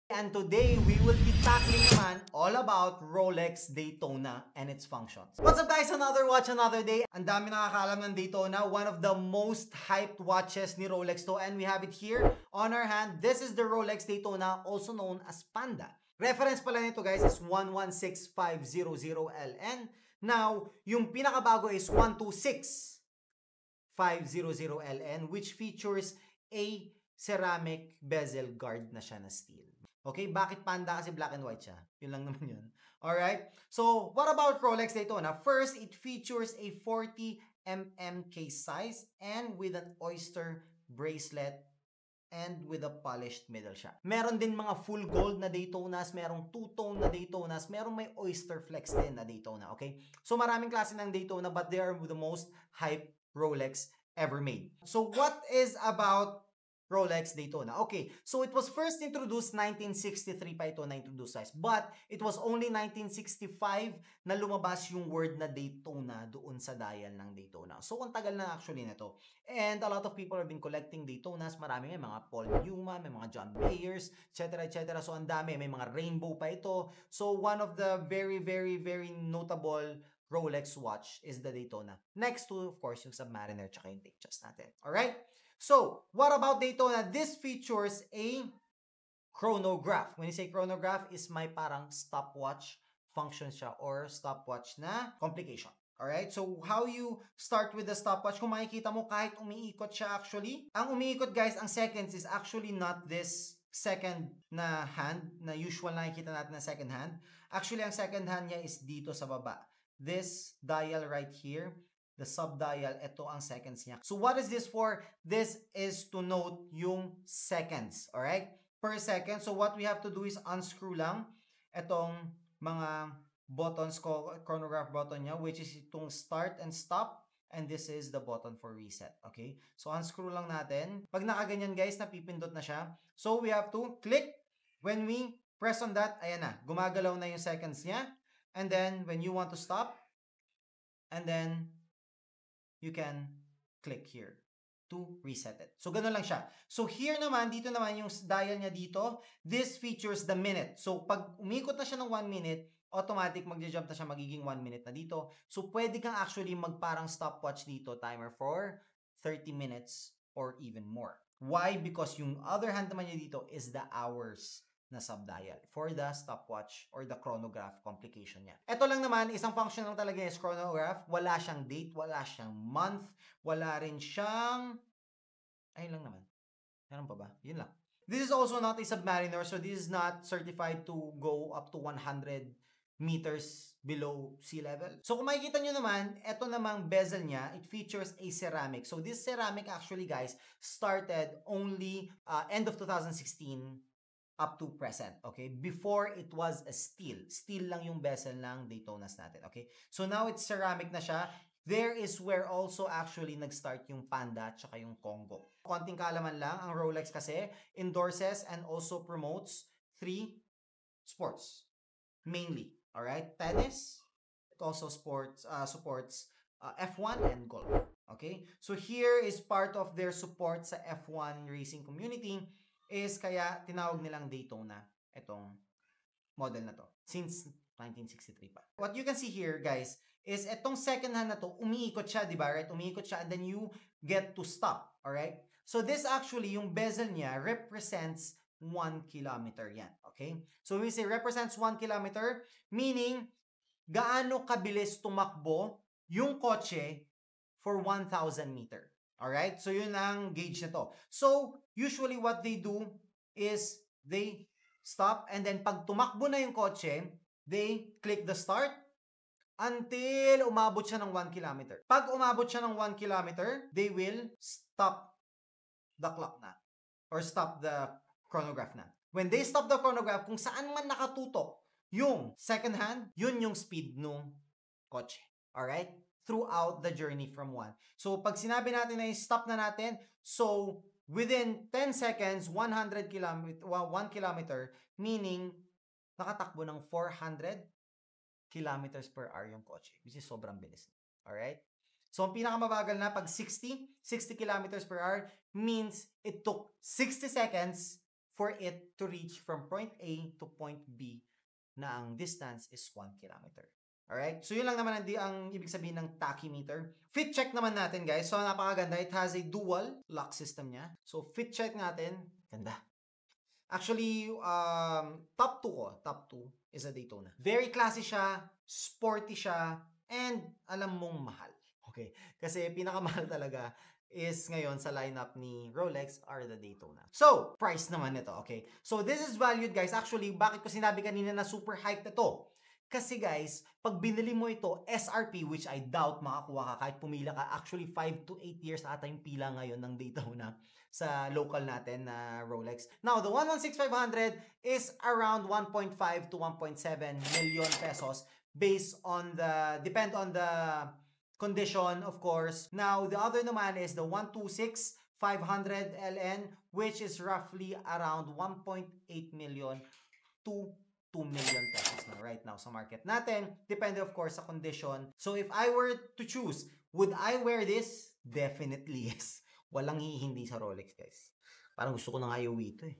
And today, we will be tackling naman all about Rolex Daytona and its functions. What's up guys? Another watch, another day. Ang dami nakakaalam ng Daytona. One of the most hyped watches ni Rolex to. And we have it here on our hand. This is the Rolex Daytona, also known as Panda. Reference pala nito guys is 116500LN. Now, yung pinakabago is 126500LN, which features a ceramic bezel guard na siya na steel. Okay, bakit Panda? Kasi black and white siya. Yun lang naman yun. Alright? So, what about Rolex Daytona? First, it features a 40mm case size and with an oyster bracelet and with a polished middle shaft. Meron din mga full gold na Daytonas, merong two-tone na Daytonas, merong may oyster flex din na Daytona, okay? So, maraming klase ng Daytona but they are the most hype Rolex ever made. So, what is about Rolex Daytona? Okay, so it was first introduced 1963 pa ito na introduced size. But it was only 1965 na lumabas yung word na Daytona doon sa dial ng Daytona. So ang tagal na actually nito. And a lot of people have been collecting Daytonas. Marami may mga Paul Newman, may mga John Mayers, etc. etc. So ang dami, may mga rainbow pa ito. So one of the very notable Rolex watch is the Daytona. Next to, of course, yung Submariner tsaka yung Datejust natin. Alright? So, what about Daytona? This features a chronograph. When you say chronograph, is may parang stopwatch function siya or stopwatch na complication. Alright? So, how you start with the stopwatch? Kung makikita mo, kahit umiikot siya actually. Ang umiikot, guys, ang seconds is actually not this second na hand, na usual na nakikita natin na second hand. Actually, ang second hand niya is dito sa baba. This dial right here, the sub-dial, ito ang seconds niya. So what is this for? This is to note yung seconds, alright? Per second. So what we have to do is unscrew lang itong mga buttons ko, chronograph button niya, which is itong start and stop. And this is the button for reset, okay? So unscrew lang natin. Pag nakaganyan guys, napipindot na siya. So we have to click. When we press on that, ayan na, gumagalaw na yung seconds niya. And then when you want to stop, and then you can click here to reset it. So, ganun lang siya. So, here naman, dito naman yung dial niya dito, this features the minute. So, pag umikot na siya ng 1 minute, automatic magja-jump na siya, magiging 1 minute na dito. So, pwede kang actually magparang stopwatch dito, timer for 30 minutes or even more. Why? Because yung other hand naman niya dito is the hours na sub-dial for the stopwatch or the chronograph complication niya. Ito lang naman, isang function lang talaga is chronograph. Wala siyang date, wala siyang month, wala rin siyang... Ayun lang naman. Meron pa ba? Yun lang. This is also not a Submariner, so this is not certified to go up to 100 meters below sea level. So kung makikita nyo naman, ito namang bezel niya, it features a ceramic. So this ceramic actually guys, started only end of 2016 up to present, okay? Before, it was a steel. Steel lang yung bezel ng Daytonas natin, okay? So now, it's ceramic na siya. There is where also actually nag-start yung Panda at saka yung Congo. Konting kaalaman lang, ang Rolex kasi endorses and also promotes 3 sports. Mainly, alright? Tennis, it also supports F1 and golf, okay? So here is part of their support sa F1 racing community is kaya tinawag nilang Daytona itong model na to since 1963 pa. What you can see here guys is itong second hand na to, umiikot siya, di ba? Right? Umiikot siya and then you get to stop. Alright? So this actually, yung bezel niya represents 1 kilometer yan. Okay? So we say represents 1 kilometer, meaning gaano kabilis tumakbo yung kotse for 1,000 meter. Alright? So, yun ang gauge na to. So, usually what they do is they stop and then pag tumakbo na yung kotse, they click the start until umabot siya ng 1 kilometer. Pag umabot siya ng 1 kilometer, they will stop the clock na or stop the chronograph na. When they stop the chronograph, kung saan man nakatutok yung second hand, yun yung speed ng kotse. Alright? Throughout the journey from 1. So, pag sinabi natin na stop na natin, so, within 10 seconds, 1 kilometer, meaning, nakatakbo ng 400 kilometers per hour yung kotse, which is sobrang bilis. Alright? So, ang pinakamabagal na, pag 60 kilometers per hour, means it took 60 seconds for it to reach from point A to point B na ang distance is 1 kilometer. Alright? So, yun lang naman ang ibig sabihin ng tachymeter. Fit check naman natin, guys. So, napakaganda. It has a dual lock system niya. So, fit check natin. Ganda. Actually, top 2 is a Daytona. Very classy siya, sporty siya, and alam mong mahal. Okay? Kasi pinakamahal talaga is ngayon sa lineup ni Rolex are the Daytona. So, price naman nito, okay? So, this is valued, guys. Actually, bakit ko sinabi kanina na super hype na to? Kasi guys, pag binili mo ito, SRP, which I doubt makakuha ka kahit pumila ka, actually 5 to 8 years ata yung pila ngayon ng Daytona sa local natin na Rolex. Now, the 116500 is around 1.5 to 1.7 million pesos based on depend on the condition, of course. Now, the other naman is the 126500 LN, which is roughly around 1.8 million to 2 million pesos na right now sa market natin. Depende, of course, sa condition. So, if I were to choose, would I wear this? Definitely yes. Walang hindi sa Rolex, guys. Parang gusto ko na nga iuwi ito eh.